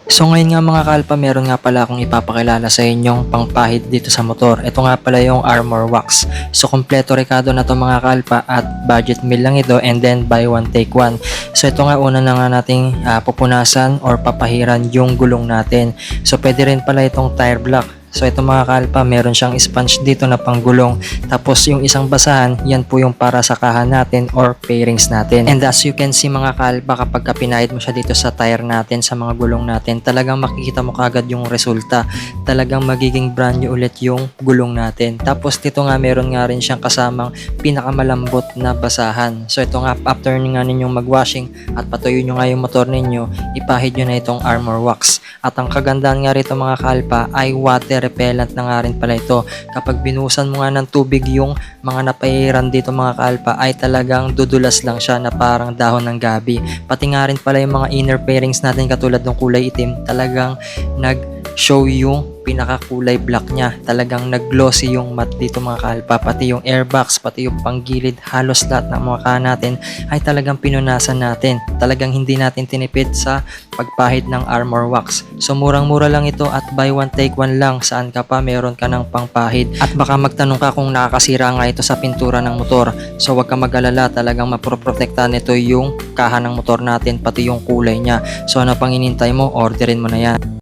So ngayon nga mga kalpa, meron nga pala akong ipapakilala sa inyong pangpahid dito sa motor. Ito nga pala yung Armor Wax. So kompleto rekado na to mga kalpa at budget meal lang ito and then buy one take one. So ito nga una na nga nating pupunasan or papahiran yung gulong natin. So pwede rin pala itong tire block. So ito mga kalpa, meron siyang sponge dito na panggulong. Tapos yung isang basahan, yan po yung para sa kahan natin or pairings natin. And as you can see mga kalpa, kapag pinahid mo siya dito sa tire natin, sa mga gulong natin, talagang makikita mo kagad yung resulta. Talagang magiging brand new ulit yung gulong natin. Tapos dito nga meron nga rin siyang kasamang pinakamalambot na basahan. So ito nga, after nga ninyong magwashing at patuyo nyo nga yung motor ninyo, ipahid nyo na itong Armor Wax. At ang kagandahan nga rito mga kalpa ay water repellent na nga rin pala ito. Kapag binuhusan mo nga ng tubig yung mga napahiran dito mga kalpa ay talagang dudulas lang siya na parang dahon ng gabi. Pati nga rin pala yung mga inner pairings natin katulad ng kulay itim, talagang nag-show yung pinakakulay black niya. Talagang nag-glossy yung mat dito mga kalpa. Pati yung airbox, pati yung panggilid, halos lahat ng mga kahan natin ay talagang pinunasan natin. Talagang hindi natin tinipid sa pagpahid ng Armor Wax. So murang-mura lang ito at buy one take one lang. Saan ka pa meron ka ng pangpahid. At baka magtanong ka kung nakakasira nga ito sa pintura ng motor. So wag ka mag-alala, talagang maproprotektahan nito yung kahan ng motor natin pati yung kulay niya. So ano pang inintay mo, orderin mo na yan.